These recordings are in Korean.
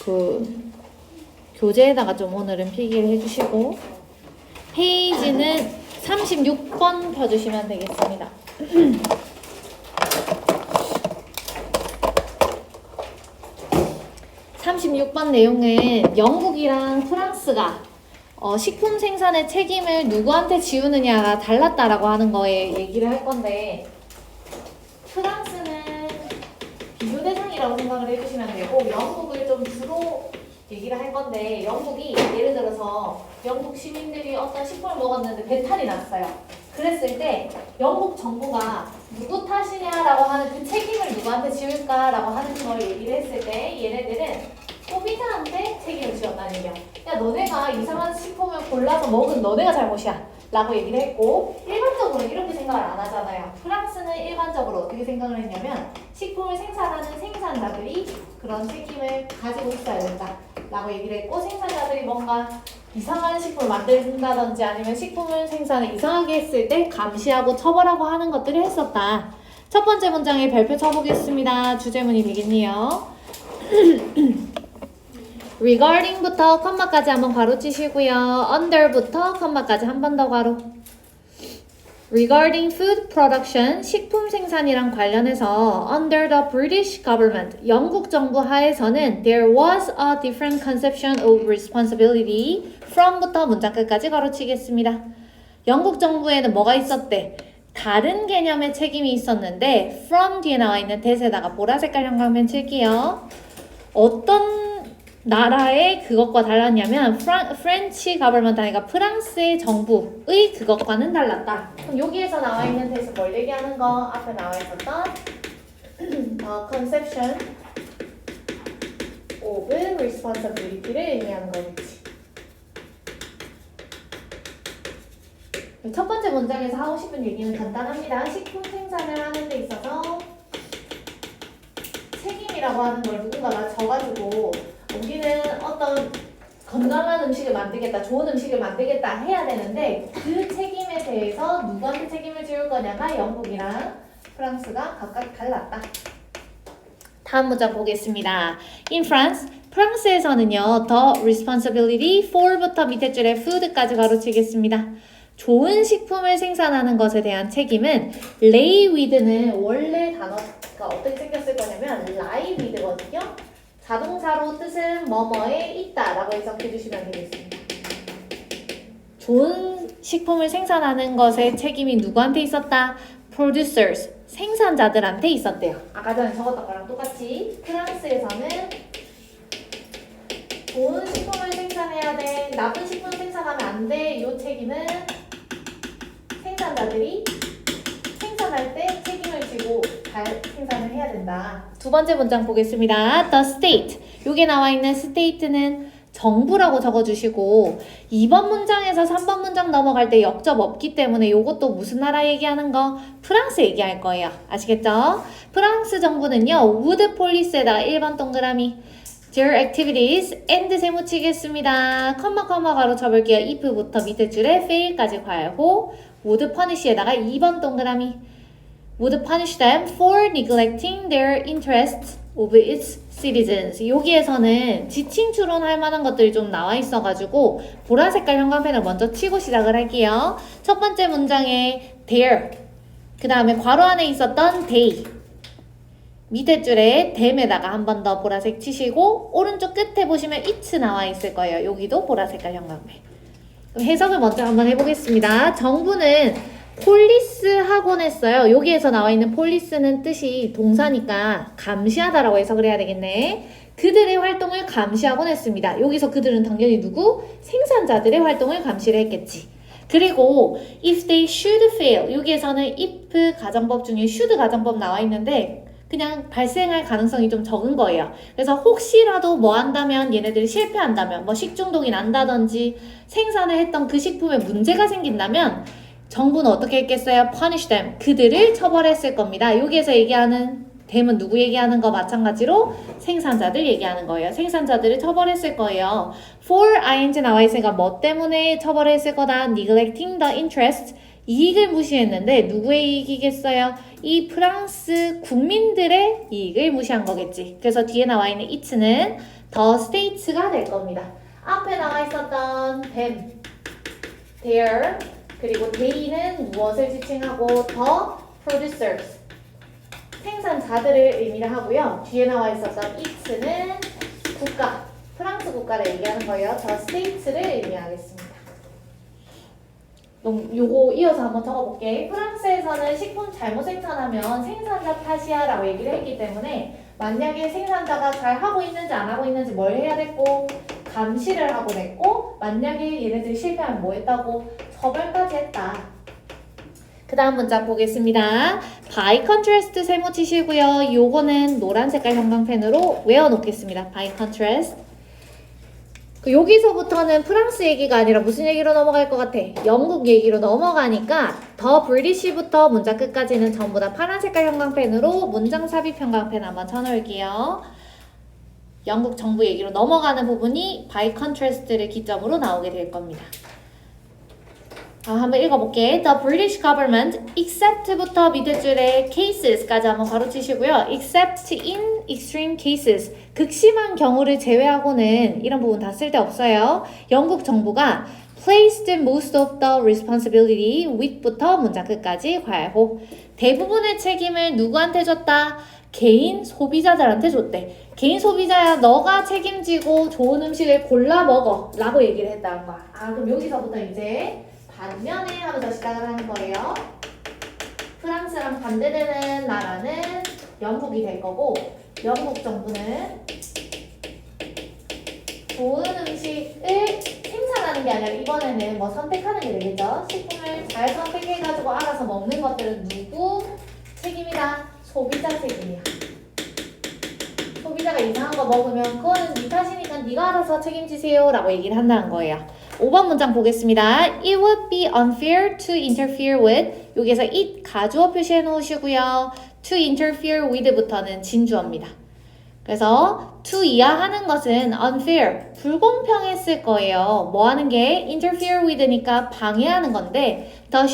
그 교재에다가 좀 오늘은 필기를 해주시고 페이지는 36번 펴주시면 되겠습니다. 36번 내용은 영국이랑 프랑스가 식품 생산의 책임을 누구한테 지우느냐가 달랐다라고 하는 거에 얘기를 할 건데 프랑스는 비교 대상이라고 생각을 해주시면 되고 영국을 좀 주로 얘기를 할 건데 영국이 예를 들어서 영국 시민들이 어떤 식품을 먹었는데 배탈이 났어요. 그랬을 때 영국 정부가 누구 탓이냐라고 하는 그 책임을 누구한테 지울까라고 하는 걸 얘기를 했을 때 얘네들은 소비자한테 책임을 지었다는 얘기야. 야 너네가 이상한 식품을 골라서 먹은 너네가 잘못이야 라고 얘기를 했고 일반적으로 이렇게 생각을 안 하잖아요. 프랑스는 일반적으로 어떻게 생각을 했냐면 식품을 생산하는 생산자들이 그런 책임을 가지고 있어야 된다 라고 얘기를 했고 생산자들이 뭔가 이상한 식품을 만든다든지 아니면 식품을 생산을 이상하게 했을 때 감시하고 처벌하고 하는 것들을 했었다. 첫 번째 문장에 별표 쳐보겠습니다. 주제문이 되겠네요. regarding부터 컴마까지 한번 괄호 치시고요. under부터 컴마까지 한 번 더 괄호. regarding food production, 식품 생산이랑 관련해서 under the British government, 영국 정부 하에서는 there was a different conception of responsibility from부터 문장 끝까지 가로치겠습니다. 영국 정부에는 뭐가 있었대? 다른 개념의 책임이 있었는데 from 뒤에 나와 있는 that에다가 보라색깔 형광펜 칠게요. 어떤 나라의 그것과 달랐냐면 프렌치 가버먼트 아니까 프랑스의 정부의 그것과는 달랐다. 그럼 여기에서 나와 있는 데서 뭘 얘기하는 거? 앞에 나와 있었던 conception of responsibility를 의미하는 거겠지. 첫 번째 문장에서 하고 싶은 얘기는 간단합니다. 식품 생산을 하는 데 있어서 책임이라고 하는 걸 누군가가 져가지고 우리는 어떤 건강한 음식을 만들겠다, 좋은 음식을 만들겠다 해야 되는데 그 책임에 대해서 누구한테 책임을 지울 거냐가 영국이랑 프랑스가 각각 달랐다. 다음 문장 보겠습니다. In France, 프랑스에서는요, the responsibility for부터 밑에 줄에 food까지 가로치겠습니다. 좋은 식품을 생산하는 것에 대한 책임은 lay with는 원래 단어가 어떻게 생겼을 거냐면 lie with거든요. 자동사로 뜻은 뭐뭐에 있다 라고 해석해 주시면 되겠습니다. 좋은 식품을 생산하는 것의 책임이 누구한테 있었다? producers, 생산자들한테 있었대요. 아까 전에 적었던 거랑 똑같이 프랑스에서는 좋은 식품을 생산해야 돼, 나쁜 식품 생산하면 안 돼. 이 책임은 생산자들이 생산할 때 책임을 지고 잘 생산을 해야 된다. 두 번째 문장 보겠습니다. The state. 여기 나와 있는 state는 정부라고 적어주시고 2번 문장에서 3번 문장 넘어갈 때 역접 없기 때문에 이것도 무슨 나라 얘기하는 거? 프랑스 얘기할 거예요. 아시겠죠? 프랑스 정부는요. would police에다가 1번 동그라미 their activities and 세무치겠습니다. 컴마 가로 쳐볼게요. if부터 밑에 줄에 fail까지 괄호 would punish에다가 2번 동그라미 would punish them for neglecting their interests of its citizens. 여기에서는 지칭 추론할 만한 것들이 좀 나와 있어가지고 보라색깔 형광펜을 먼저 치고 시작을 할게요. 첫 번째 문장에 their, 그 다음에 괄호 안에 있었던 they, 밑에 줄에 them에다가 한 번 더 보라색 치시고 오른쪽 끝에 보시면 it's 나와 있을 거예요. 여기도 보라색깔 형광펜. 그럼 해석을 먼저 한번 해보겠습니다. 정부는 폴리스 하곤 했어요. 여기에서 나와 있는 폴리스는 뜻이 동사니까 감시하다라고 해석을 해야 되겠네. 그들의 활동을 감시하곤 했습니다. 여기서 그들은 당연히 누구? 생산자들의 활동을 감시를 했겠지. 그리고 if they should fail, 여기에서는 if 가정법 중에 should 가정법 나와 있는데 그냥 발생할 가능성이 좀 적은 거예요. 그래서 혹시라도 뭐 한다면 얘네들이 실패한다면 뭐 식중독이 난다든지 생산을 했던 그 식품에 문제가 생긴다면 정부는 어떻게 했겠어요? punish them. 그들을 처벌했을 겁니다. 여기에서 얘기하는 them은 누구 얘기하는 거 마찬가지로 생산자들 얘기하는 거예요. 생산자들을 처벌했을 거예요. for ing 나와 있으니까 뭐 때문에 처벌했을 거다? neglecting the interest. 이익을 무시했는데 누구의 이익이겠어요? 이 프랑스 국민들의 이익을 무시한 거겠지. 그래서 뒤에 나와 있는 it는 the states가 될 겁니다. 앞에 나와 있었던 them, their, 그리고 they는 무엇을 지칭하고 the producers, 생산자들을 의미를 하고요. 뒤에 나와 있었던 it는 국가, 프랑스 국가를 얘기하는 거예요. the states를 의미하겠습니다. 요거 이어서 한번 적어볼게. 프랑스에서는 식품 잘못 생산하면 생산자 탓이야 라고 얘기를 했기 때문에 만약에 생산자가 잘 하고 있는지 안 하고 있는지 뭘 해야 됐고 감시를 하고 됐고 만약에 얘네들이 실패하면 뭐 했다고 처벌까지 했다. 그 다음 문장 보겠습니다. by contrast 세모 치시고요. 요거는 노란 색깔 형광펜으로 외워놓겠습니다. by contrast. 여기서부터는 프랑스 얘기가 아니라 무슨 얘기로 넘어갈 것 같아? 영국 얘기로 넘어가니까 더 브리티시부터 문장 끝까지는 전부 다 파란 색깔 형광펜으로 문장 삽입 형광펜 한번 쳐놓을게요. 영국 정부 얘기로 넘어가는 부분이 by contrast를 기점으로 나오게 될 겁니다. 한번 읽어볼게. The British government, except부터 밑에 줄에 cases까지 한번 가로치시고요. except in extreme cases, 극심한 경우를 제외하고는 이런 부분 다 쓸데없어요. 영국 정부가 placed most of the responsibility with부터 문장 끝까지 과열호. 대부분의 책임을 누구한테 줬다? 개인 소비자들한테 줬대. 개인 소비자야 너가 책임지고 좋은 음식을 골라 먹어 라고 얘기를 했다는 거야. 그럼 여기서부터 이제 반면에 하면서 시작을 하는 거예요. 프랑스랑 반대되는 나라는 영국이 될 거고 영국 정부는 좋은 음식을 생산하는 게 아니라 이번에는 뭐 선택하는 게 되겠죠. 식품을 잘 선택해가지고 알아서 먹는 것들은 누구 책임이다? 소비자 책임이야. 소비자가 이상한 거 먹으면 그거는 네 탓이니까 네가 알아서 책임지세요 라고 얘기를 한다는 거예요. 5번 문장 보겠습니다. It would be unfair to interfere with. 여기서 it 가주어 표시해 놓으시고요. To interfere with부터는 진주어입니다. 그래서 to 이하하는 것은 unfair, 불공평했을 거예요. 뭐 하는 게 interfere with니까 방해하는 건데 the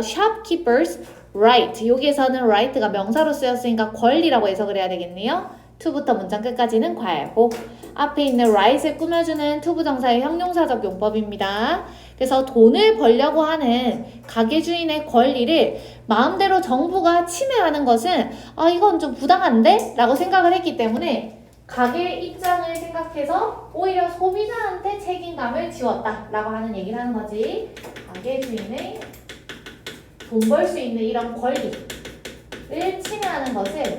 shopkeepers right. 여기에서는 right가 명사로 쓰였으니까 권리라고 해석을 해야 되겠네요. to부터 문장 끝까지는 과열호. 앞에 있는 right을 꾸며주는 to 부정사의 형용사적 용법입니다. 그래서 돈을 벌려고 하는 가게 주인의 권리를 마음대로 정부가 침해하는 것은 이건 좀 부당한데? 라고 생각을 했기 때문에 가게 입장을 생각해서 오히려 소비자한테 책임감을 지웠다 라고 하는 얘기를 하는 거지. 가게 주인의 돈 벌 수 있는 이런 권리를 침해하는 것을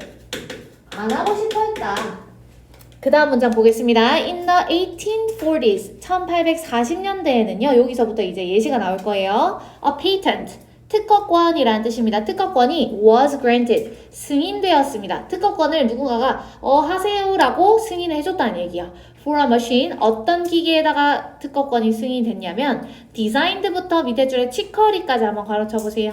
안 하고 싶어 했다. 그 다음 문장 보겠습니다. In the 1840s, 1840년대에는요. 여기서부터 이제 예시가 나올 거예요. A patent, 특허권이라는 뜻입니다. 특허권이 was granted, 승인되었습니다. 특허권을 누군가가 하세요라고 승인을 해줬다는 얘기야. For a machine, 어떤 기계에다가 특허권이 승인됐냐면 designed부터 밑에 줄에 치커리까지 한번 가르쳐 보세요.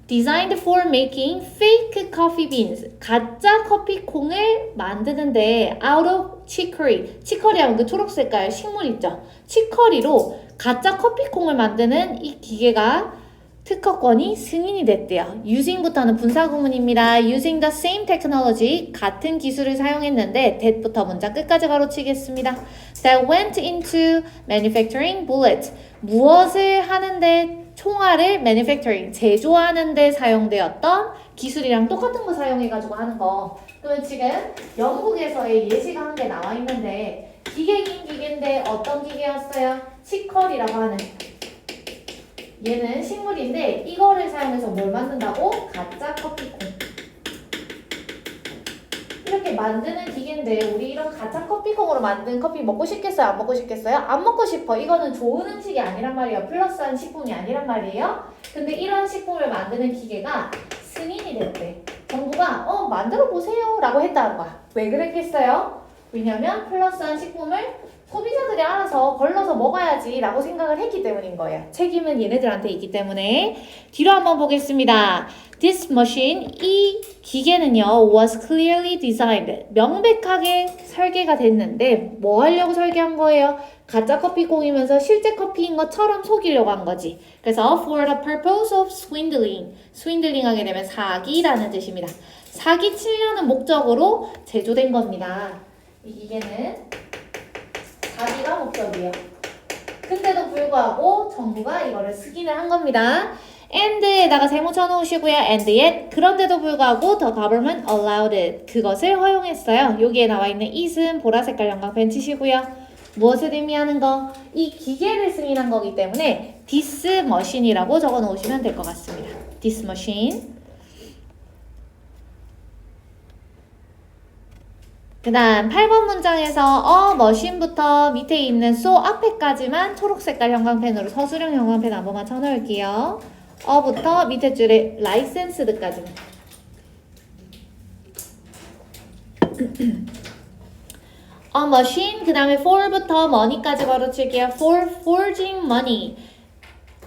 Designed for making fake coffee beans. 가짜 커피콩을 만드는데 out of chicory. 치커리 하면 그 초록색깔 식물 있죠. 치커리로 가짜 커피콩을 만드는 이 기계가 특허권이 승인이 됐대요. using부터는 분사구문입니다. using the same technology. 같은 기술을 사용했는데 that부터 문장 끝까지 가로치겠습니다. That went into manufacturing bullets. 무엇을 하는데 총알을 manufacturing, 제조하는 데 사용되었던 기술이랑 똑같은 거 사용해가지고 하는 거. 그러면 지금 영국에서의 예시가 한 개 나와 있는데 기계긴 기계인데 어떤 기계였어요? 치컬이라고 하는 얘는 식물인데 이거를 사용해서 뭘 만든다고? 가짜 커피콩. 이렇게 만드는 기계인데 우리 이런 가짜 커피콩으로 만든 커피 먹고 싶겠어요? 안 먹고 싶겠어요? 안 먹고 싶어. 이거는 좋은 음식이 아니란 말이에요. 플러스한 식품이 아니란 말이에요. 근데 이런 식품을 만드는 기계가 승인이 됐대. 정부가 만들어 보세요 라고 했다는 거야. 왜 그랬겠어요? 왜냐면 플러스한 식품을 소비자들이 알아서 걸러서 먹어야지 라고 생각을 했기 때문인 거예요. 책임은 얘네들한테 있기 때문에. 뒤로 한번 보겠습니다. This machine, 이 기계는요, was clearly designed. 명백하게 설계가 됐는데 뭐 하려고 설계한 거예요? 가짜 커피콩이면서 실제 커피인 것처럼 속이려고 한 거지. 그래서 for the purpose of swindling. swindling 하게 되면 사기라는 뜻입니다. 사기 치려는 목적으로 제조된 겁니다. 이 기계는 자기가 목적이에요. 근데도 불구하고 정부가 이거를 승인을 한 겁니다. and에다가 세모 쳐놓으시고요. and yet 그런데도 불구하고 the government allowed it 그것을 허용했어요. 여기에 나와 있는 it은 보라색깔 형광펜 치시고요. 무엇을 의미하는 거? 이 기계를 승인한 거기 때문에 this machine이라고 적어 놓으시면 될 것 같습니다. this machine. 그 다음 8번 문장에서 머신부터 밑에 있는 so 앞에까지만 초록색깔 형광펜으로 서술형 형광펜 한 번만 쳐놓을게요. 부터 밑에 줄에 licensed까지만. machine 그 다음에 for부터 money까지 바로 칠게요. for forging money.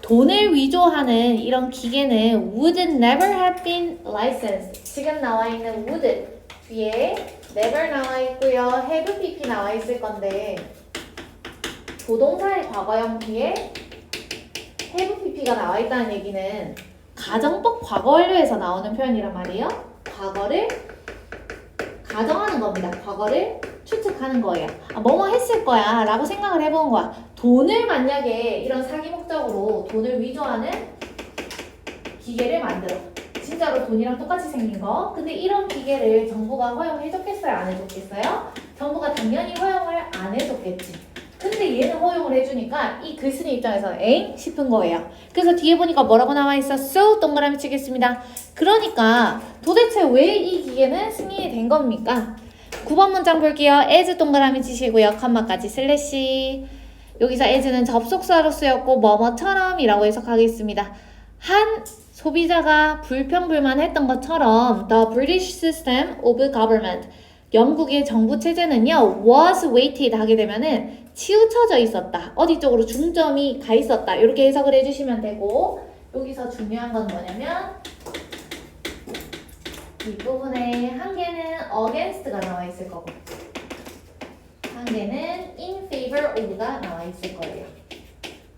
돈을 위조하는 이런 기계는 would never have been licensed. 지금 나와 있는 would 뒤에 never 나와 있고요. have pp 나와 있을 건데 조동사의 과거형 뒤에 have pp가 나와 있다는 얘기는 가정법 과거 완료에서 나오는 표현이란 말이에요. 과거를 가정하는 겁니다. 과거를 추측하는 거예요. 뭐뭐 했을 거야 라고 생각을 해본 거야. 돈을 만약에 이런 사기 목적으로 돈을 위조하는 기계를 만들어. 진짜로 돈이랑 똑같이 생긴 거. 근데 이런 기계를 정부가 허용해줬겠어요? 안 해줬겠어요? 정부가 당연히 허용을 안 해줬겠지. 근데 얘는 허용을 해주니까 이 글쓴이 입장에서 엥? 싶은 거예요. 그래서 뒤에 보니까 뭐라고 나와 있어? So 동그라미 치겠습니다. 그러니까 도대체 왜 이 기계는 승인이 된 겁니까? 9번 문장 볼게요. as 동그라미 치시고요. 컴마까지 슬래시. 여기서 as는 접속사로 쓰였고 뭐뭐처럼 이라고 해석하겠습니다. 한 소비자가 불평불만했던 것처럼 the British system of government 영국의 정부 체제는요 was weighted 하게 되면은 치우쳐져 있었다. 어디 쪽으로 중점이 가 있었다. 이렇게 해석을 해주시면 되고 여기서 중요한 건 뭐냐면 이 부분에 한 개는 against가 나와 있을 거고 한 개는 in favor of가 나와 있을 거예요.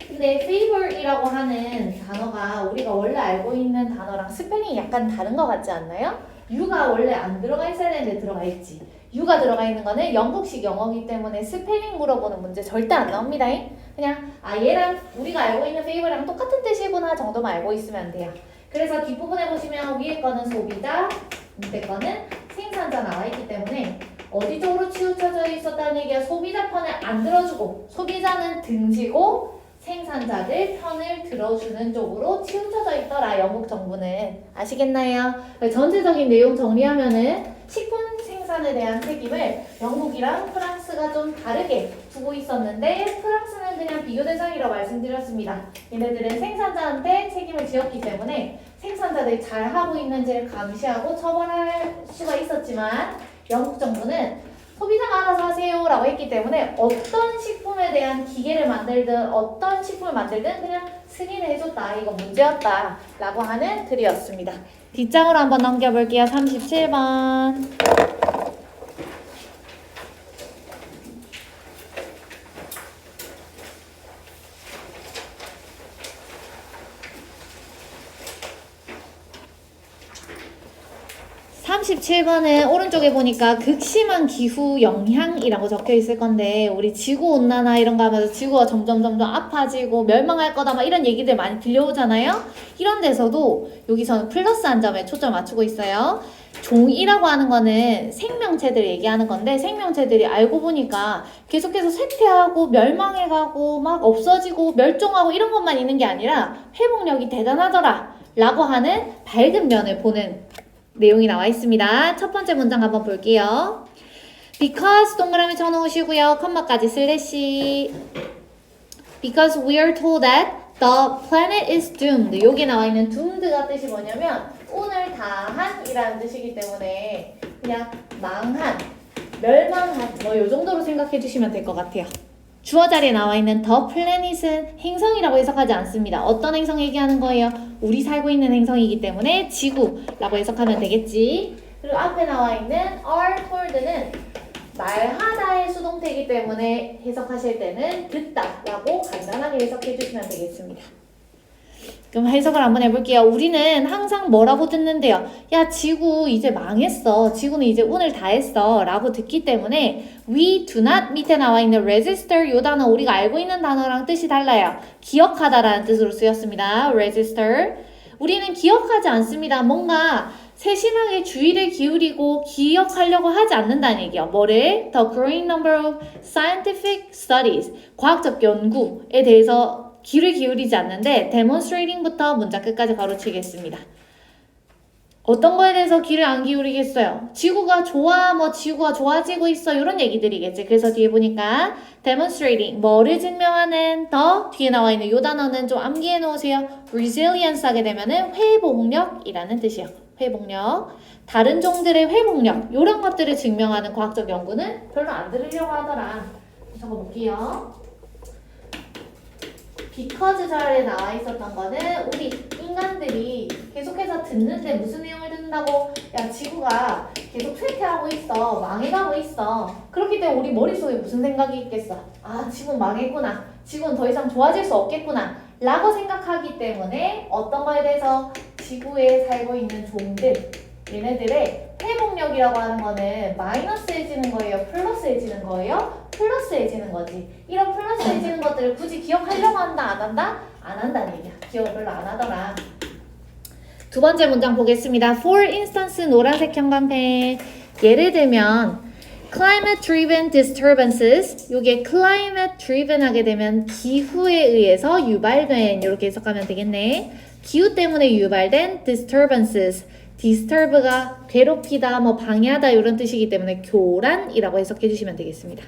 근데 favor이라고 하는 단어가 우리가 원래 알고 있는 단어랑 스펠링이 약간 다른 것 같지 않나요? U가 원래 안 들어가 있어야 되는데 들어가 있지. U가 들어가 있는 거는 영국식 영어이기 때문에 스펠링 물어보는 문제 절대 안 나옵니다. 그냥 얘랑 우리가 알고 있는 favor랑 똑같은 뜻이구나 정도만 알고 있으면 돼요. 그래서 뒷부분에 보시면 위에 거는 소비자, 밑에 거는 생산자 나와 있기 때문에 어디 쪽으로 치우쳐져 있었다는 얘기야. 소비자 편을 안 들어주고 소비자는 등지고 생산자들 편을 들어주는 쪽으로 치우쳐져 있더라. 영국 정부는. 아시겠나요? 전체적인 내용 정리하면은 식품 생산에 대한 책임을 영국이랑 프랑스가 좀 다르게 두고 있었는데 프랑스는 그냥 비교 대상이라고 말씀드렸습니다. 얘네들은 생산자한테 책임을 지었기 때문에 생산자들이 잘하고 있는지를 감시하고 처벌할 수가 있었지만 영국 정부는 소비자가 알아서 하세요 라고 했기 때문에 어떤 식품에 대한 기계를 만들든 어떤 식품을 만들든 그냥 승인을 해줬다. 이거 문제였다 라고 하는 글이었습니다. 뒷장으로 한번 넘겨볼게요. 37번. (37번은) 오른쪽에 보니까 극심한 기후 영향이라고 적혀 있을 건데 우리 지구온난화 이런 거 하면서 지구가 점점 아파지고 멸망할 거다 막 이런 얘기들 많이 들려오잖아요. 이런 데서도 여기서는 플러스 한 점에 초점을 맞추고 있어요. 종이라고 하는 거는 생명체들 얘기하는 건데 생명체들이 알고 보니까 계속해서 쇠퇴하고 멸망해가고 막 없어지고 멸종하고 이런 것만 있는 게 아니라 회복력이 대단하더라 라고 하는 밝은 면을 보는 내용이 나와 있습니다. 첫 번째 문장 한번 볼게요. Because 동그라미 쳐놓으시고요. 컴마까지 슬래시. Because we are told that the planet is doomed. 여기 나와 있는 doomed가 뜻이 뭐냐면 오늘 다한이라는 뜻이기 때문에 그냥 망한, 멸망한 뭐 요 정도로 생각해 주시면 될 것 같아요. 주어 자리에 나와 있는 the planet은 행성이라고 해석하지 않습니다. 어떤 행성 얘기하는 거예요? 우리 살고 있는 행성이기 때문에 지구라고 해석하면 되겠지. 그리고 앞에 나와 있는 are told는 말하다의 수동태이기 때문에 해석하실 때는 듣다라고 간단하게 해석해 주시면 되겠습니다. 그럼 해석을 한번 해볼게요. 우리는 항상 뭐라고 듣는데요? 야, 지구 이제 망했어. 지구는 이제 운을 다 했어. 라고 듣기 때문에 we do not 밑에 나와 있는 register 요 단어 우리가 알고 있는 단어랑 뜻이 달라요. 기억하다라는 뜻으로 쓰였습니다. register. 우리는 기억하지 않습니다. 뭔가 세심하게 주의를 기울이고 기억하려고 하지 않는다는 얘기예요. 뭐를? The growing number of scientific studies. 과학적 연구에 대해서 귀를 기울이지 않는데 demonstrating부터 문장 끝까지 가로치겠습니다. 어떤 거에 대해서 귀를 안 기울이겠어요? 지구가 좋아, 지구가 좋아지고 있어 이런 얘기들이겠지. 그래서 뒤에 보니까 demonstrating 뭐를 증명하는 더 뒤에 나와 있는 요 단어는 좀 암기해 놓으세요. resilience 하게 되면은 회복력이라는 뜻이에요. 회복력. 다른 종들의 회복력 이런 것들을 증명하는 과학적 연구는 별로 안 들으려고 하더라. 적어볼게요. because 절에 나와 있었던 거는 우리 인간들이 계속해서 듣는데 무슨 내용을 듣는다고? 야, 지구가 계속 쇠퇴하고 있어. 망해가고 있어. 그렇기 때문에 우리 머릿속에 무슨 생각이 있겠어? 아, 지구는 망했구나. 지구는 더 이상 좋아질 수 없겠구나. 라고 생각하기 때문에 어떤 거에 대해서 지구에 살고 있는 종들 얘네들의 회복력이라고 하는 거는 마이너스해지는 거예요? 플러스해지는 거예요? 플러스해지는 거지. 이런 플러스해지는 것들을 굳이 기억하려고 한다? 안 한다? 안 한다는 얘기야. 기억을 별로 안 하더라. 두 번째 문장 보겠습니다. For instance, 노란색 형광펜. 예를 들면 climate driven disturbances. 요게 climate driven 하게 되면 기후에 의해서 유발된 이렇게 해석하면 되겠네. 기후 때문에 유발된 disturbances. disturb가 괴롭히다, 방해하다 이런 뜻이기 때문에 교란이라고 해석해 주시면 되겠습니다.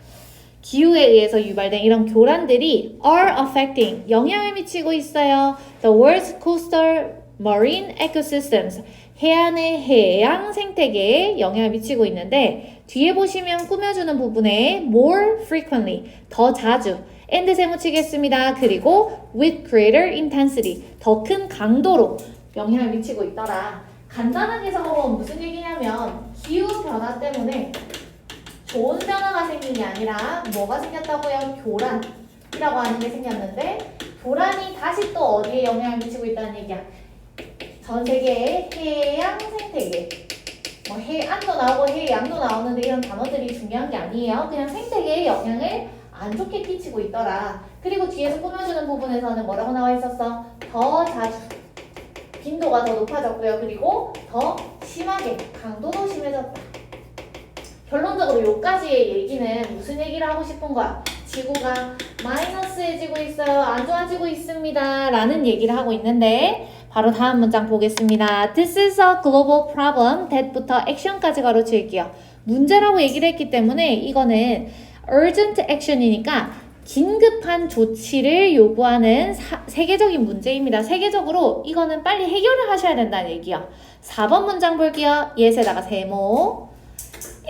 기후에 의해서 유발된 이런 교란들이 are affecting, 영향을 미치고 있어요. The world's coastal marine ecosystems, 해안의 해양 생태계에 영향을 미치고 있는데 뒤에 보시면 꾸며주는 부분에 more frequently, 더 자주 and 세무치겠습니다. 그리고 with greater intensity, 더 큰 강도로 영향을 미치고 있더라. 간단하게 적어보면 무슨 얘기냐면 기후 변화 때문에 좋은 변화가 생긴 게 아니라 뭐가 생겼다고요? 교란이라고 하는 게 생겼는데 교란이 다시 또 어디에 영향을 미치고 있다는 얘기야? 전 세계의 해양 생태계 해안도 나오고 해양도 나오는데 이런 단어들이 중요한 게 아니에요. 그냥 생태계에 영향을 안 좋게 끼치고 있더라. 그리고 뒤에서 꾸며주는 부분에서는 뭐라고 나와 있었어? 더 자주 빈도가 더 높아졌고요. 그리고 더 심하게 강도도 심해졌다. 결론적으로 여기까지의 얘기는 무슨 얘기를 하고 싶은 거야? 지구가 마이너스해지고 있어요. 안 좋아지고 있습니다. 라는 얘기를 하고 있는데 바로 다음 문장 보겠습니다. This is a global problem that부터 action까지 가로칠게요. 문제라고 얘기를 했기 때문에 이거는 urgent action이니까 긴급한 조치를 요구하는 세계적인 문제입니다. 세계적으로 이거는 빨리 해결을 하셔야 된다는 얘기요. 4번 문장 볼게요. 예스에다가 세모.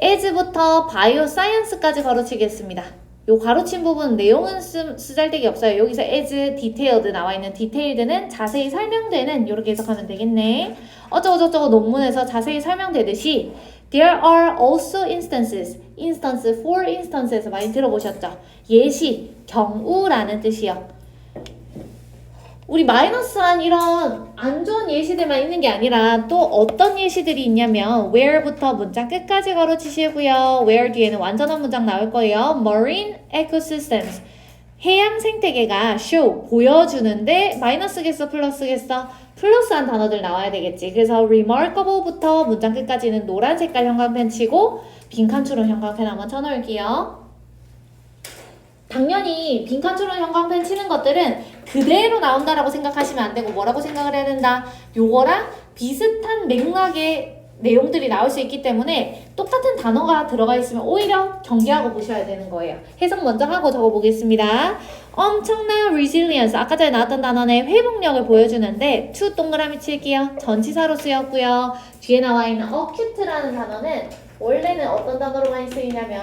as부터 bioscience까지 가로치겠습니다. 요 가로친 부분 내용은 쓰잘데기 없어요. 여기서 as detailed 나와 있는 detailed는 자세히 설명되는 이렇게 해석하면 되겠네. 어쩌고저쩌고 논문에서 자세히 설명되듯이 There are also instances, instance, for instances 많이 들어보셨죠? 예시, 경우라는 뜻이요. 우리 마이너스한 이런 안 좋은 예시들만 있는 게 아니라 또 어떤 예시들이 있냐면 where부터 문장 끝까지 가로치시고요. where 뒤에는 완전한 문장 나올 거예요. marine ecosystems, 해양 생태계가 show, 보여주는데 마이너스겠어, 플러스겠어? 플러스한 단어들 나와야 되겠지. 그래서 remarkable부터 문장 끝까지는 노란 색깔 형광펜 치고 빈칸추론 형광펜 한번 쳐놓을게요. 당연히 빈칸추론 형광펜 치는 것들은 그대로 나온다라고 생각하시면 안 되고 뭐라고 생각을 해야 된다? 요거랑 비슷한 맥락의 내용들이 나올 수 있기 때문에 똑같은 단어가 들어가 있으면 오히려 경계하고 보셔야 되는 거예요. 해석 먼저 하고 적어보겠습니다. 엄청난 resilience, 아까 전에 나왔던 단어의 회복력을 보여주는데 to 동그라미 칠게요. 전치사로 쓰였고요. 뒤에 나와 있는 acute라는 단어는 원래는 어떤 단어로 많이 쓰이냐면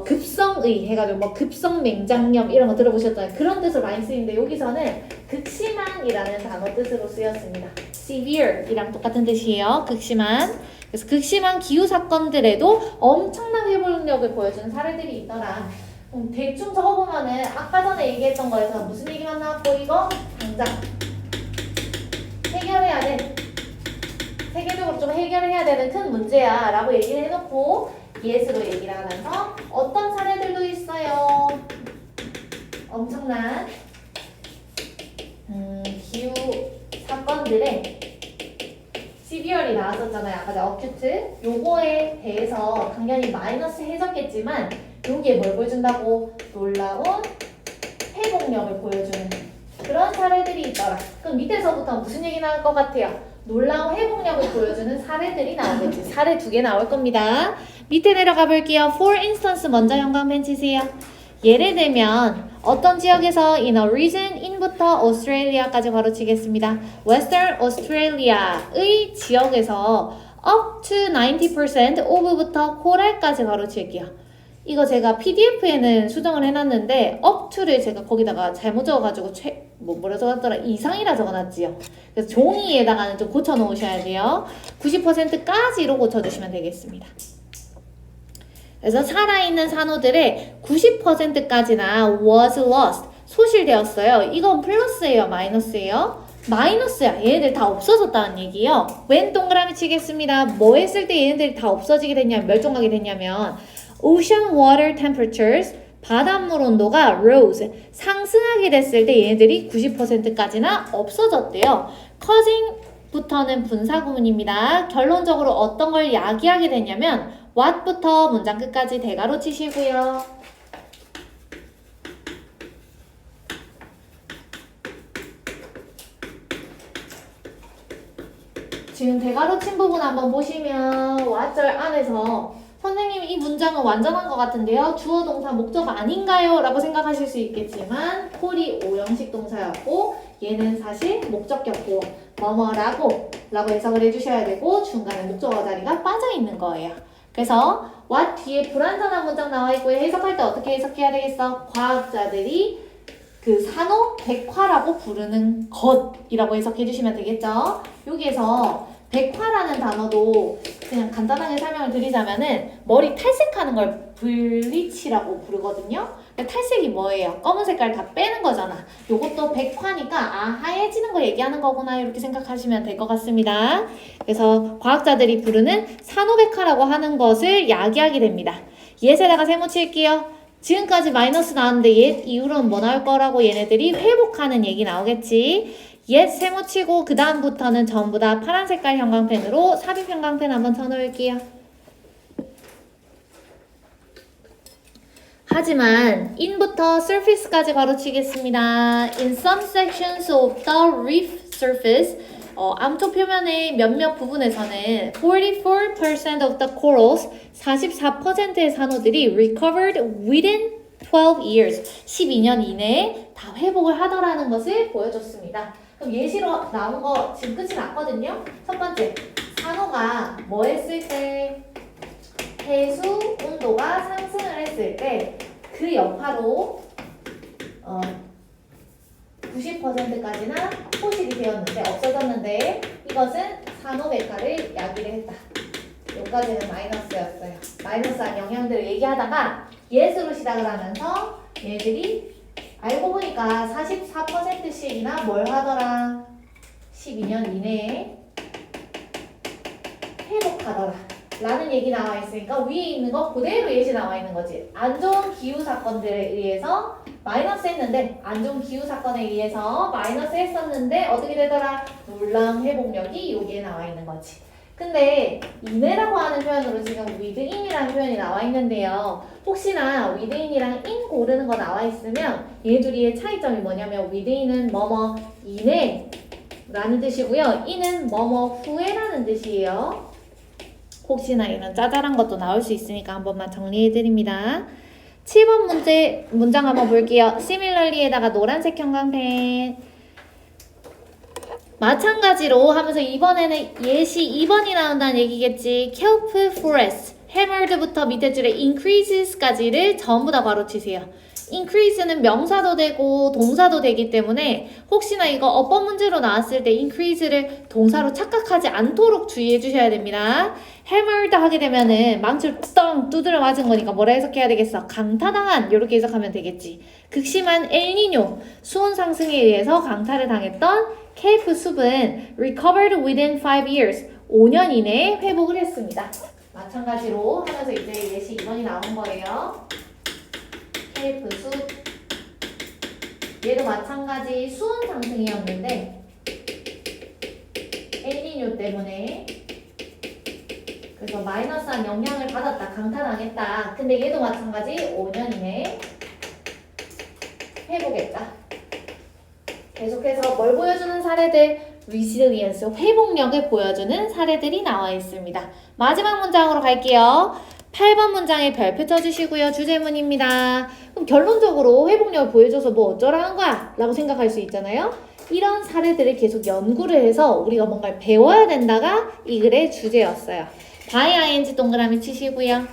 급성의 해가지고 급성 맹장염 이런 거 들어보셨잖아요. 그런 뜻으로 많이 쓰이는데 여기서는 극심한이라는 단어 뜻으로 쓰였습니다. severe이랑 똑같은 뜻이에요. 극심한. 그래서 극심한 기후 사건들에도 엄청난 회복력을 보여주는 사례들이 있더라. 대충 적어보면은 아까 전에 얘기했던 거에서 무슨 얘기만 나왔고 이거 당장 해야 돼. 세계적으로 좀 해결해야 되는 큰 문제야 라고 얘기를 해놓고 yes로 얘기를 하면서 어떤 사례들도 있어요. 엄청난 기후 사건들의 시비얼이 나왔었잖아요. 아까 전 어큐트 요거에 대해서 당연히 마이너스 해줬겠지만 요게 뭘 보여준다고? 놀라운 회복력을 보여주는 그런 사례들이 있더라. 그럼 밑에서부터 무슨 얘기 나올 것 같아요? 놀라운 회복력을 보여주는 사례들이 나오겠지. 사례 2개 나올 겁니다. 밑에 내려가 볼게요. For instance 먼저 형광펜 치세요. 예를 들면 어떤 지역에서 in a region in부터 Australia까지 바로 치겠습니다. Western Australia의 지역에서 up to 90% of부터 coral까지 바로 칠게요. 이거 제가 PDF에는 수정을 해놨는데 up to를 제가 거기다가 잘못 적어가지고 뭐라 적었더라? 이상이라 적어놨지요. 그래서 종이에다가는 좀 고쳐놓으셔야 돼요. 90%까지로 고쳐주시면 되겠습니다. 그래서 살아있는 산호들의 90%까지나 was lost, 소실되었어요. 이건 플러스예요? 마이너스예요? 마이너스야. 얘네들 다 없어졌다는 얘기예요. 웬 동그라미 치겠습니다. 뭐 했을 때 얘네들이 다 없어지게 됐냐면, 멸종하게 됐냐면 ocean water temperatures, 바닷물 온도가 rose, 상승하게 됐을 때 얘네들이 90%까지나 없어졌대요. causing부터는 분사 구문입니다. 결론적으로 어떤 걸 야기하게 됐냐면 what부터 문장 끝까지 대괄호 치시고요. 지금 대괄호 친 부분 한번 보시면 what절 안에서 선생님 이 문장은 완전한 것 같은데요. 주어 동사 목적 아닌가요? 라고 생각하실 수 있겠지만 콜이 오형식 동사였고 얘는 사실 목적격 보어 뭐뭐라고 라고 해석을 해주셔야 되고 중간에 목적어 자리가 빠져있는 거예요. 그래서 what 뒤에 불완전한 문장 나와 있고요. 해석할 때 어떻게 해석해야 되겠어? 과학자들이 그 산호 백화라고 부르는 것이라고 해석해 주시면 되겠죠. 여기에서 백화라는 단어도 그냥 간단하게 설명을 드리자면은 머리 탈색하는 걸 블리치라고 부르거든요. 근데 탈색이 뭐예요? 검은 색깔 다 빼는 거잖아. 요것도 백화니까 하얘지는 거 얘기하는 거구나 이렇게 생각하시면 될 것 같습니다. 그래서 과학자들이 부르는 산호백화라고 하는 것을 야기하게 됩니다. 얘에다가 세모 칠게요. 지금까지 마이너스 나왔는데 얘 이후로는 뭐 나올 거라고 얘네들이 회복하는 얘기 나오겠지. 옛 세모 치고 그 다음부터는 전부 다 파란 색깔 형광펜으로 삽입 형광펜 한번 쳐놓을게요. 하지만 in부터 surface까지 바로 치겠습니다. In some sections of the reef surface 암초 표면의 몇몇 부분에서는 44% of the corals, 44%의 산호들이 recovered within 12 years, 12년 이내에 다 회복을 하더라는 것을 보여줬습니다. 그럼 예시로 나온 거 지금 끝이 났거든요. 첫 번째, 산호가 뭐 했을 때 해수 온도가 상승을 했을 때 그 여파로 90%까지나 소실이 되었는데 없어졌는데 이것은 산호백화를 야기를 했다. 여기까지는 마이너스였어요. 마이너스한 영향들을 얘기하다가 예스로 시작을 하면서 얘들이 알고 보니까 44%씩이나 뭘 하더라? 12년 이내에 회복하더라 라는 얘기 나와 있으니까 위에 있는 거 그대로 예시 나와 있는 거지. 안 좋은 기후 사건들에 의해서 마이너스 했는데 안 좋은 기후 사건에 의해서 마이너스 했었는데 어떻게 되더라? 놀라운 회복력이 여기에 나와 있는 거지. 근데 이내라고 하는 표현으로 지금 within이라는 표현이 나와 있는데요. 혹시나 within이랑 in 고르는 거 나와 있으면 얘 둘이의 차이점이 뭐냐면 within은 뭐뭐 이내라는 뜻이고요. in은 뭐뭐 후에라는 뜻이에요. 혹시나 이런 짜잘한 것도 나올 수 있으니까 한 번만 정리해드립니다. 7번 문장 한번 볼게요. similarly에다가 노란색 형광펜. 마찬가지로 하면서 이번에는 예시 2번이 나온다는 얘기겠지. kelp forest, hammered부터 밑에 줄에 increases까지를 전부 다 바로 치세요. increase는 명사도 되고 동사도 되기 때문에 혹시나 이거 어법 문제로 나왔을 때 increase를 동사로 착각하지 않도록 주의해 주셔야 됩니다. hammered 하게 되면은 망치로 떵 두드려 맞은 거니까 뭐라 해석해야 되겠어? 강타당한 이렇게 해석하면 되겠지. 극심한 엘니뇨, 수온 상승에 의해서 강타를 당했던 케이프 숲은 recovered within 5 years. 5년 이내에 회복을 했습니다. 마찬가지로 하면서 이제 예시 2번이 나온 거예요. 케이프 숲. 얘도 마찬가지 수온 상승이었는데 엘니뇨 때문에 그래서 마이너스한 영향을 받았다. 강타당했다. 근데 얘도 마찬가지 5년 이내에 회복했다. 계속해서 뭘 보여주는 사례들? resilience, 회복력을 보여주는 사례들이 나와 있습니다. 마지막 문장으로 갈게요. 8번 문장에 별표 쳐주시고요. 주제문입니다. 그럼 결론적으로 회복력을 보여줘서 뭐 어쩌라는 거야? 라고 생각할 수 있잖아요. 이런 사례들을 계속 연구를 해서 우리가 뭔가를 배워야 된다가 이 글의 주제였어요. by ing 동그라미 치시고요.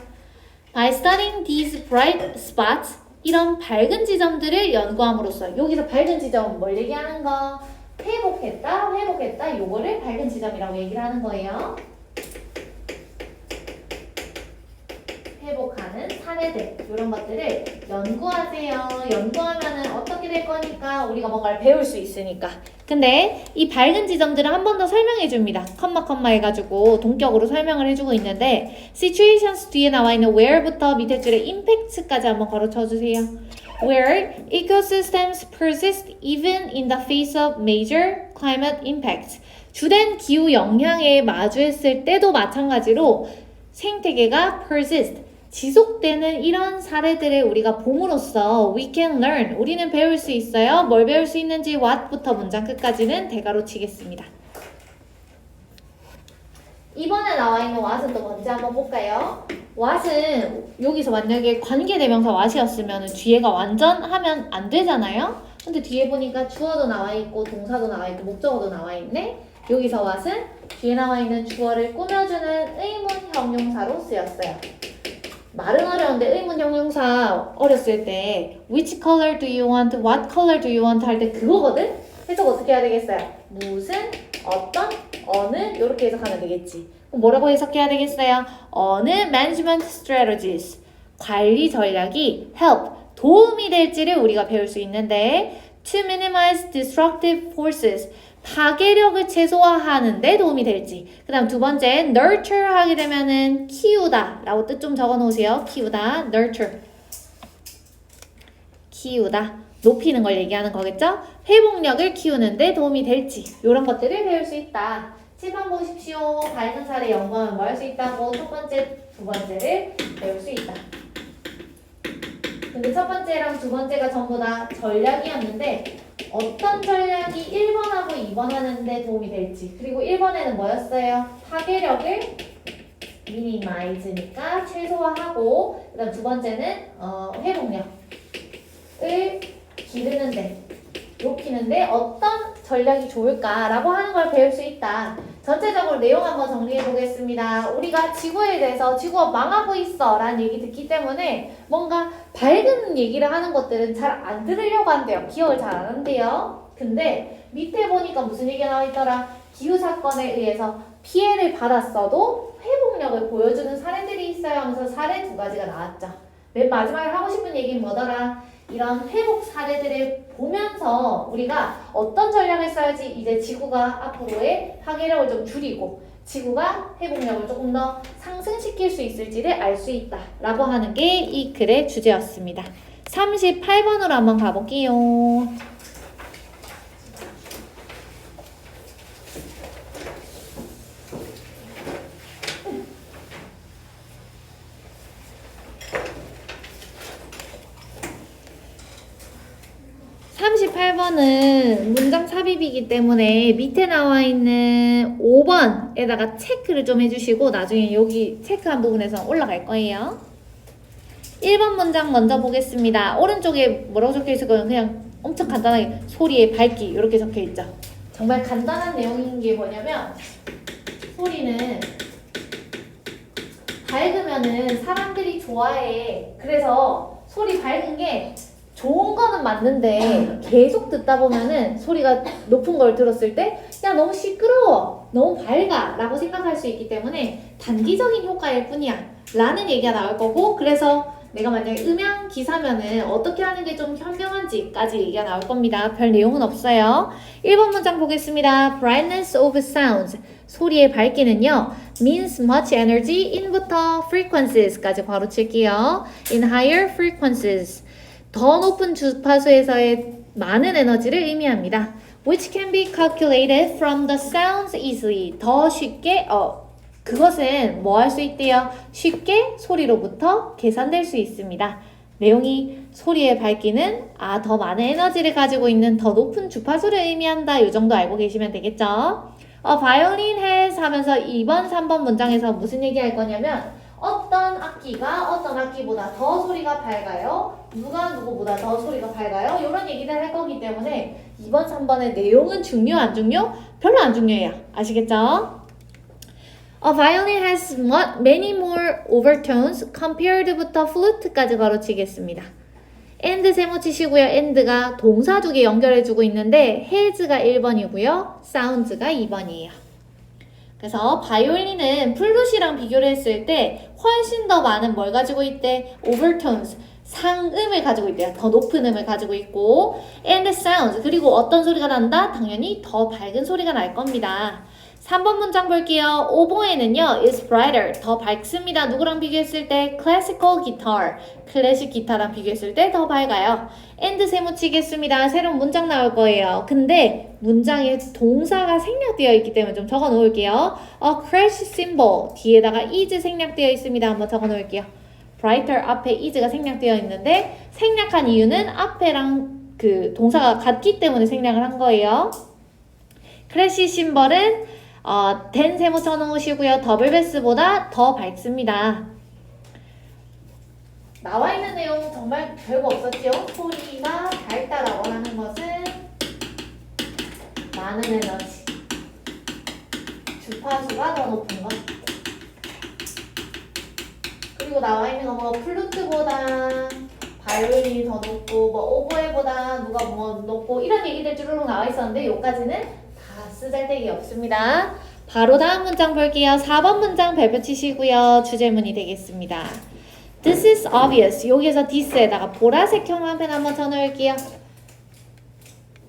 by studying these bright spots, 이런 밝은 지점들을 연구함으로써, 여기서 밝은 지점은 뭘 얘기하는 거? 회복했다, 요거를 밝은 지점이라고 얘기를 하는 거예요. 회복하는 사례들, 이런 것들을 연구하세요. 연구하면은 어떻게 될 거니까 우리가 뭔가를 배울 수 있으니까. 근데 이 밝은 지점들을 한 번 더 설명해 줍니다. 컴마 해가지고 동격으로 설명을 해주고 있는데 situations 뒤에 나와 있는 where부터 밑에 줄에 impacts까지 한번 걸어쳐 주세요. Where ecosystems persist even in the face of major climate impacts. 주된 기후 영향에 마주했을 때도 마찬가지로 생태계가 persist, 지속되는 이런 사례들을 우리가 봄으로써 we can learn, 우리는 배울 수 있어요. 뭘 배울 수 있는지 what부터 문장 끝까지는 대괄호 치겠습니다. 이번에 나와 있는 what은 또 뭔지 한번 볼까요? what은 여기서 만약에 관계대명사 what이었으면 뒤에가 완전 하면 안 되잖아요? 근데 뒤에 보니까 주어도 나와 있고 동사도 나와 있고 목적어도 나와 있네? 여기서 what은 뒤에 나와 있는 주어를 꾸며주는 의문 형용사로 쓰였어요. 말은 어려운데 의문 형용사 어렸을 때 which color do you want, what color do you want 할 때 그거거든? 해석 어떻게 해야 되겠어요? 무슨, 어떤, 어느 이렇게 해석하면 되겠지. 그럼 뭐라고 해석해야 되겠어요? 어느 management strategies, 관리 전략이 help, 도움이 될지를 우리가 배울 수 있는데 to minimize destructive forces, 파괴력을 최소화하는 데 도움이 될지. 그 다음 두 번째, nurture 하게 되면은 키우다 라고 뜻 좀 적어 놓으세요. 키우다, nurture. 키우다, 높이는 걸 얘기하는 거겠죠? 회복력을 키우는 데 도움이 될지. 이런 것들을 배울 수 있다. 7번 보십시오. 밝은 사례 연구하면 뭐 할 수 있다고? 첫 번째, 두 번째를 배울 수 있다. 근데 첫 번째랑 두 번째가 전부 다 전략이었는데 어떤 전략이 1번하고 2번 하는데 도움이 될지. 그리고 1번에는 뭐였어요? 파괴력을 minimize니까 최소화하고, 그 다음 두 번째는 회복력을 기르는데, 높이는데 어떤 전략이 좋을까라고 하는 걸 배울 수 있다. 전체적으로 내용 한번 정리해 보겠습니다. 우리가 지구에 대해서 지구가 망하고 있어 라는 얘기 듣기 때문에 뭔가 밝은 얘기를 하는 것들은 잘 안 들으려고 한대요. 기억을 잘 안 한대요. 근데 밑에 보니까 무슨 얘기가 나와 있더라? 기후사건에 의해서 피해를 받았어도 회복력을 보여주는 사례들이 있어요 하면서 사례 두 가지가 나왔죠. 맨 마지막에 하고 싶은 얘기는 뭐더라? 이런 회복 사례들을 보면서 우리가 어떤 전략을 써야지 이제 지구가 앞으로의 파괴력을 좀 줄이고 지구가 회복력을 조금 더 상승시킬 수 있을지를 알 수 있다 라고 하는 게 이 글의 주제였습니다. 38번으로 한번 가볼게요. 38번은 문장 삽입이기 때문에 밑에 나와 있는 5번에다가 체크를 좀 해주시고 나중에 여기 체크한 부분에서 올라갈 거예요. 1번 문장 먼저 보겠습니다. 오른쪽에 뭐라고 적혀 있을 거예요? 그냥 엄청 간단하게 소리의 밝기 이렇게 적혀 있죠. 정말 간단한 내용인 게 뭐냐면 소리는 밝으면은 사람들이 좋아해. 그래서 소리 밝은 게 좋은 거는 맞는데 계속 듣다 보면은 소리가 높은 걸 들었을 때 야 너무 시끄러워, 너무 밝아 라고 생각할 수 있기 때문에 단기적인 효과일 뿐이야 라는 얘기가 나올 거고, 그래서 내가 만약에 음향 기사면은 어떻게 하는 게 좀 현명한지까지 얘기가 나올 겁니다. 별 내용은 없어요. 1번 문장 보겠습니다. Brightness of sounds. 소리의 밝기는요. means much energy in부터 frequencies까지 바로 칠게요. In higher frequencies. 더 높은 주파수에서의 많은 에너지를 의미합니다. Which can be calculated from the sounds easily. 더 쉽게, 그것은 뭐 할 수 있대요? 쉽게 소리로부터 계산될 수 있습니다. 내용이 소리의 밝기는 더 많은 에너지를 가지고 있는 더 높은 주파수를 의미한다. 이 정도 알고 계시면 되겠죠? violin has 하면서 2번, 3번 문장에서 무슨 얘기 할 거냐면 어떤 악기가 어떤 악기보다 더 소리가 밝아요? 누가 누구보다 더 소리가 밝아요? 이런 얘기를 할 거기 때문에 2번, 3번의 내용은 중요, 안 중요? 별로 안 중요해요. 아시겠죠? A violin has many more overtones compared부터 flute까지 가로치겠습니다. and 세모 치시고요. and가 동사 두 개 연결해주고 있는데 has가 1번이고요. sounds가 2번이에요. 그래서 바이올린은 플룻이랑 비교를 했을 때 훨씬 더 많은 뭘 가지고 있대? overtones, 상음을 가지고 있대요. 더 높은 음을 가지고 있고 and sounds, 그리고 어떤 소리가 난다? 당연히 더 밝은 소리가 날 겁니다. 3번 문장 볼게요. 오보에는요, is brighter, 더 밝습니다. 누구랑 비교했을 때? classical guitar, 클래식 기타랑 비교했을 때 더 밝아요. and 세모 치겠습니다. 새로운 문장 나올 거예요. 근데 문장에 동사가 생략되어 있기 때문에 좀 적어 놓을게요. A crash symbol, 뒤에다가 is 생략되어 있습니다. 한번 적어 놓을게요. brighter 앞에 is가 생략되어 있는데 생략한 이유는 앞에랑 그 동사가 같기 때문에 생략을 한 거예요. crash symbol은 된 세모 쳐놓으시고요. 더블 베스보다 더 밝습니다. 나와 있는 내용 정말 별거 없었죠? 소리가 밝다라고 하는 것은 많은 에너지, 주파수가 더 높은 것. 그리고 나와 있는 거 뭐 플루트보다 바이올린이 더 높고 뭐 오보에보다 누가 뭐 높고 이런 얘기들 쭈루룩 나와 있었는데 여기까지는 다 쓰잘데기 없습니다. 바로 다음 문장 볼게요. 4번 문장 발표 치시고요. 주제문이 되겠습니다. This is obvious. 여기에서 this에다가 보라색 형광펜 한번 쳐놓을게요.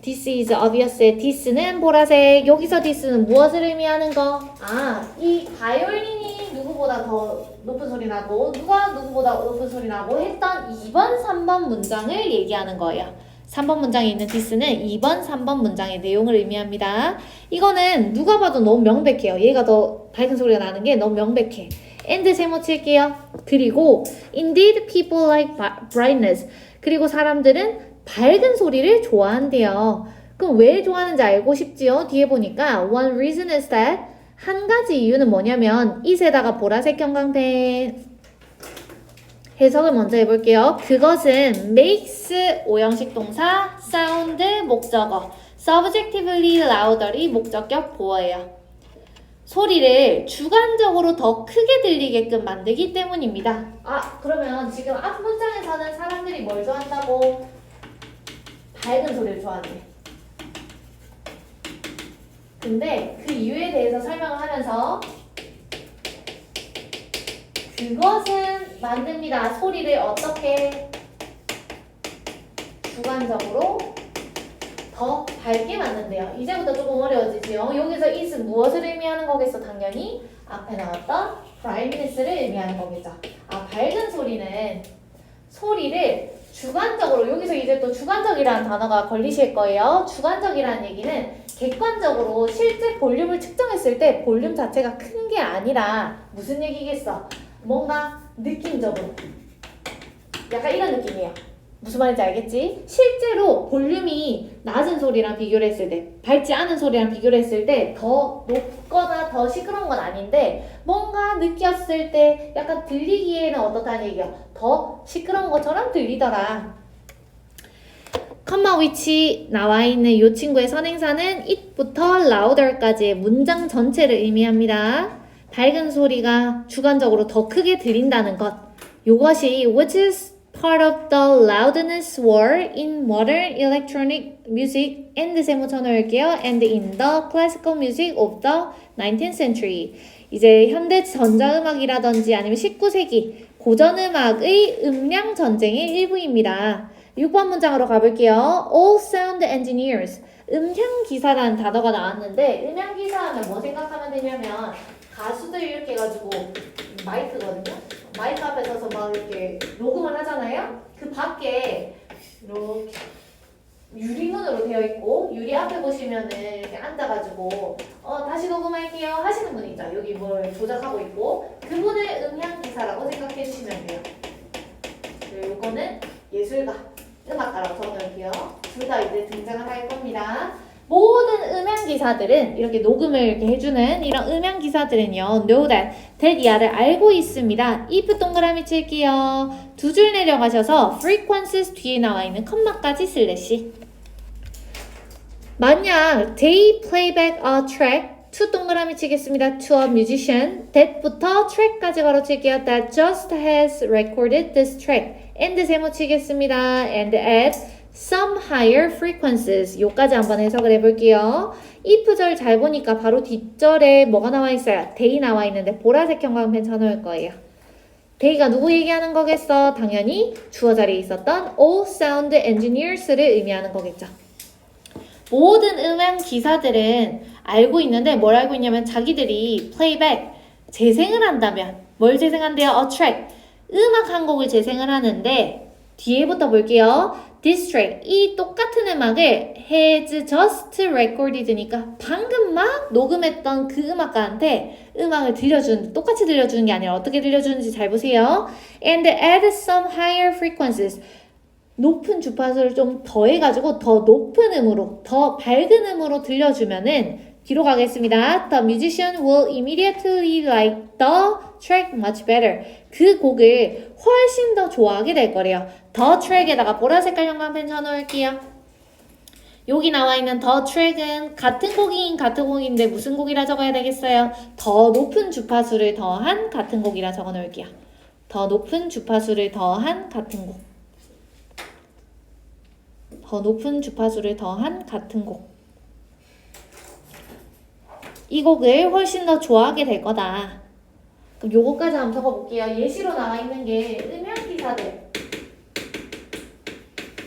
This is obvious의 this는 보라색. 여기서 this는 무엇을 의미하는 거? 이 바이올린이 누구보다 더 높은 소리 나고 누가 누구보다 높은 소리 나고 했던 2번, 3번 문장을 얘기하는 거예요. 3번 문장에 있는 this는 2번, 3번 문장의 내용을 의미합니다. 이거는 누가 봐도 너무 명백해요. 얘가 더 밝은 소리가 나는 게 너무 명백해. and 세모 칠게요. 그리고 indeed people like brightness. 그리고 사람들은 밝은 소리를 좋아한대요. 그럼 왜 좋아하는지 알고 싶지요? 뒤에 보니까 one reason is that, 한 가지 이유는 뭐냐면 is에다가 보라색 형광펜 해석을 먼저 해볼게요. 그것은 makes 오형식 동사, sound 목적어, subjectively louder이 목적격 보어예요. 소리를 주관적으로 더 크게 들리게끔 만들기 때문입니다. 그러면 지금 앞 문장에서는 사람들이 뭘 좋아한다고? 밝은 소리를 좋아한대. 근데 그 이유에 대해서 설명을 하면서 그것은 만듭니다. 소리를 어떻게 주관적으로 더 밝게 만든대요. 이제부터 조금 어려워지지요. 여기서 is은 무엇을 의미하는 거겠어? 당연히 앞에 나왔던 brightness를 의미하는 거겠죠. 밝은 소리는 소리를 주관적으로, 여기서 이제 또 주관적이라는 단어가 걸리실 거예요. 주관적이라는 얘기는 객관적으로 실제 볼륨을 측정했을 때 볼륨 자체가 큰 게 아니라 무슨 얘기겠어? 뭔가 느낌적으로 약간 이런 느낌이에요. 무슨 말인지 알겠지? 실제로 볼륨이 낮은 소리랑 비교를 했을 때, 밝지 않은 소리랑 비교를 했을 때 더 높거나 더 시끄러운 건 아닌데 뭔가 느꼈을 때 약간 들리기에는 어떻다는 얘기야. 더 시끄러운 것처럼 들리더라. 컴마 위치 나와 있는 이 친구의 선행사는 it부터 louder까지의 문장 전체를 의미합니다. 밝은 소리가 주관적으로 더 크게 들린다는 것. 이것이 which is part of the loudness war in modern electronic music and 세모 쳐놓을게요. and in the classical music of the 19th century. 이제 현대 전자음악이라든지 아니면 19세기 고전음악의 음량 전쟁의 일부입니다. 6번 문장으로 가볼게요. All sound engineers. 음향기사라는 단어가 나왔는데 음향기사 하면 뭐 생각하면 되냐면 가수들 이렇게 해가지고 마이크거든요. 마이크 앞에 서서 막 이렇게 녹음을 하잖아요. 그 밖에 이렇게 유리문으로 되어 있고 유리 앞에 보시면은 이렇게 앉아가지고 다시 녹음할게요 하시는 분이 있죠. 여기 뭘 조작하고 있고 그분을 음향기사라고 생각해 주시면 돼요. 그리고 이거는 예술가, 음악가라고 적어놓을게요. 둘 다 이제 등장을 할 겁니다. 모든 음향기사들은 이렇게 녹음을 이렇게 해주는 이런 음향기사들은요 know that 이하를 알고 있습니다. if 동그라미 칠게요. 두 줄 내려가셔서 frequencies 뒤에 나와 있는 컴마까지 슬래시. 만약 they play back a track to 동그라미 치겠습니다. to a musician that부터 track까지 걸어칠게요. that just has recorded this track and 세모 치겠습니다. and at some higher frequencies 요까지 한번 해석을 해볼게요. if절 잘 보니까 바로 뒷절에 뭐가 나와 있어요? they 나와 있는데 보라색 형광펜 쳐놓을 거예요. they가 누구 얘기하는 거겠어? 당연히 주어 자리에 있었던 all sound engineers를 의미하는 거겠죠. 모든 음향 기사들은 알고 있는데 뭘 알고 있냐면 자기들이 playback, 재생을 한다면 뭘 재생한대요? a track, 음악 한 곡을 재생을 하는데 뒤에부터 볼게요. This track, 이 똑같은 음악을 has just recorded니까 방금 막 녹음했던 그 음악가한테 음악을 똑같이 들려주는 게 아니라 어떻게 들려주는지 잘 보세요. And at some higher frequencies, 높은 주파수를 좀 더해가지고 더 높은 음으로, 더 밝은 음으로 들려주면은 뒤로 가겠습니다. The musician will immediately like the track much better. 그 곡을 훨씬 더 좋아하게 될 거래요. The track에다가 보라색깔 형광펜 쳐놓을게요. 여기 나와 있는 the track은 같은 곡인데 무슨 곡이라 적어야 되겠어요? 더 높은 주파수를 더한 같은 곡이라 적어 놓을게요. 더 높은 주파수를 더한 같은 곡. 더 높은 주파수를 더한 같은 곡. 이 곡을 훨씬 더 좋아하게 될 거다. 그럼 요거까지 한번 적어볼게요. 예시로 나와 있는 게 음향기사들.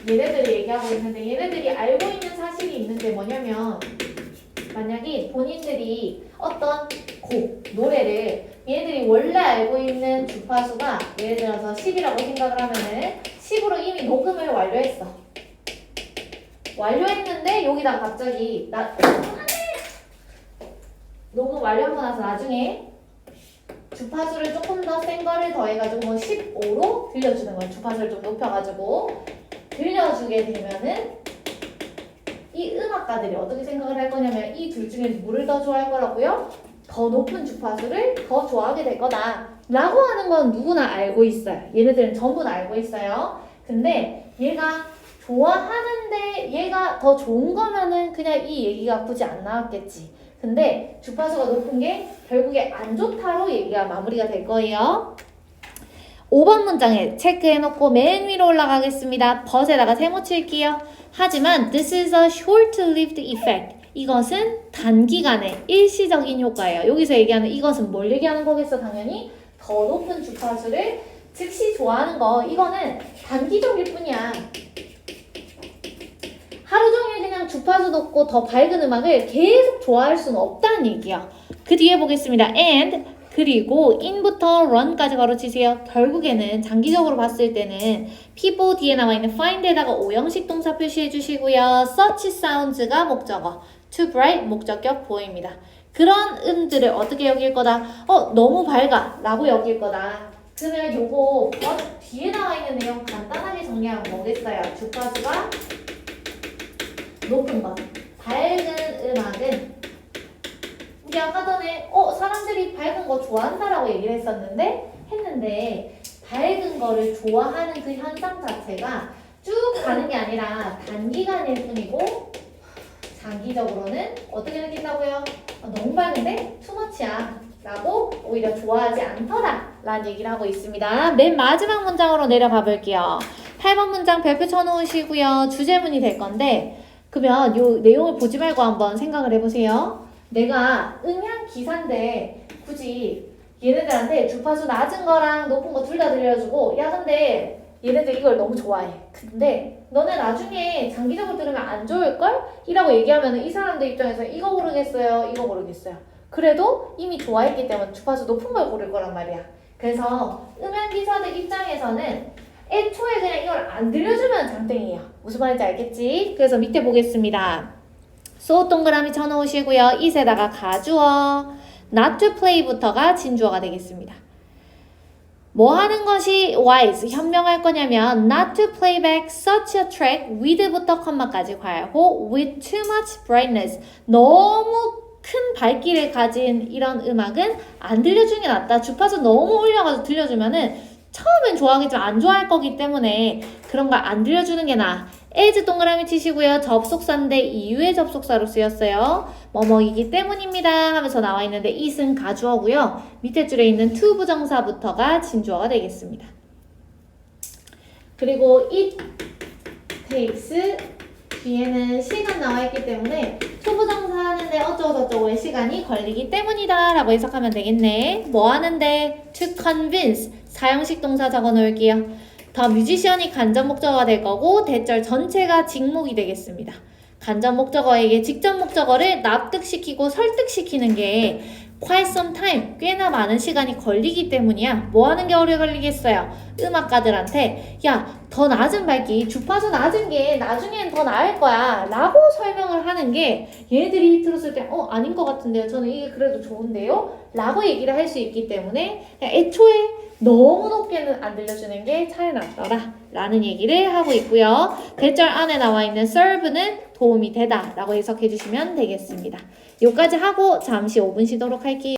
얘네들이 얘기하고 있는데 얘네들이 알고 있는 사실이 있는 게 뭐냐면 만약에 본인들이 어떤 곡, 노래를 얘네들이 원래 알고 있는 주파수가 예를 들어서 10이라고 생각을 하면은 10으로 이미 녹음을 완료했어. 완료했는데 여기다 갑자기 녹음 완료하고 나서 나중에 주파수를 조금 더 센 거를 더해가지고 15로 들려주는 거예요. 주파수를 좀 높여가지고 들려주게 되면은 이 음악가들이 어떻게 생각을 할 거냐면 이 둘 중에 누구를 더 좋아할 거라고요? 더 높은 주파수를 더 좋아하게 될 거다 라고 하는 건 누구나 알고 있어요. 얘네들은 전부 다 알고 있어요. 근데 얘가 좋아하는데 얘가 더 좋은 거면은 그냥 이 얘기가 굳이 안 나왔겠지. 근데 주파수가 높은 게 결국에 안 좋다로 얘기가 마무리가 될 거예요. 5번 문장에 체크해놓고 맨 위로 올라가겠습니다. 벗에다가 세모 칠게요. 하지만 this is a short-lived effect. 이것은 단기간의 일시적인 효과예요. 여기서 얘기하는 이것은 뭘 얘기하는 거겠어? 당연히 더 높은 주파수를 즉시 좋아하는 거. 이거는 단기적일 뿐이야. 하루 종일 그냥 주파수 높고 더 밝은 음악을 계속 좋아할 수는 없다는 얘기야. 그 뒤에 보겠습니다. and 그리고 in부터 run까지 걸어치세요. 결국에는 장기적으로 봤을 때는 people 뒤에 나와 있는 find에다가 오형식 동사 표시해 주시고요. such sounds가 목적어, too bright 목적격 보입니다. 그런 음들을 어떻게 여길 거다? 너무 밝아 라고 여길 거다. 그러면 요거 뒤에 나와 있는 내용 간단하게 정리하면 뭐겠어요? 주파수가 높은 것, 밝은 음악은 우리 아까 전에 사람들이 밝은 거 좋아한다라고 얘기를 했는데 밝은 거를 좋아하는 그 현상 자체가 쭉 가는 게 아니라 단기간일 뿐이고 장기적으로는 어떻게 느낀다고요? 너무 밝은데 투머치야 라고 오히려 좋아하지 않더라 라는 얘기를 하고 있습니다. 맨 마지막 문장으로 내려가 볼게요. 8번 문장 별표 쳐놓으시고요. 주제문이 될 건데 그러면 이 내용을 보지 말고 한번 생각을 해보세요. 내가 음향 기사인데 굳이 얘네들한테 주파수 낮은 거랑 높은 거 둘 다 들려주고 야 근데 얘네들 이걸 너무 좋아해. 근데 너네 나중에 장기적으로 들으면 안 좋을걸? 이라고 얘기하면 이 사람들 입장에서 이거 고르겠어요? 이거 고르겠어요? 그래도 이미 좋아했기 때문에 주파수 높은 걸 고를 거란 말이야. 그래서 음향기사들 입장에서는 애초에 그냥 이걸 안 들려주면 장땡이에요. 무슨 말인지 알겠지? 그래서 밑에 보겠습니다. 소 동그라미 쳐놓으시고요. 이세다가 가주어 not to play부터가 진주어가 되겠습니다. 뭐 하는 것이 wise, 현명할 거냐면 not to play back such a track with부터 컴마까지 과하고 with too much brightness, 너무 큰 밝기를 가진 이런 음악은 안 들려주는 게 낫다. 주파수 너무 올려가지고 들려주면은 처음엔 좋아하겠지만 안 좋아할 거기 때문에 그런 걸 안 들려주는 게 나아. as 동그라미 치시고요. 접속사인데 이유의 접속사로 쓰였어요. 뭐뭐이기 때문입니다 하면서 나와 있는데 it은 가주어고요. 밑에 줄에 있는 to 부정사부터가 진주어가 되겠습니다. 그리고 it takes 뒤에는 시간 나와 있기 때문에 초부정사 하는데 어쩌고저쩌고의 시간이 걸리기 때문이다 라고 해석하면 되겠네. 뭐 하는데? to convince 사형식 동사 적어 놓을게요. 더 뮤지션이 간접 목적어가 될 거고 대절 전체가 직목이 되겠습니다. 간접 목적어에게 직접 목적어를 납득시키고 설득시키는 게 quite some time, 꽤나 많은 시간이 걸리기 때문이야. 뭐 하는 게 오래 걸리겠어요? 음악가들한테 야, 더 낮은 밝기, 주파수 낮은 게 나중엔 더 나을 거야 라고 설명을 하는 게 얘네들이 들었을 때 아닌 것 같은데요. 저는 이게 그래도 좋은데요? 라고 얘기를 할 수 있기 때문에 애초에 너무 높게는 안 들려주는 게 차이 났더라 라는 얘기를 하고 있고요. 대절 안에 나와 있는 serve는 도움이 되다 라고 해석해 주시면 되겠습니다. 여기까지 하고 잠시 5분 쉬도록 할게요.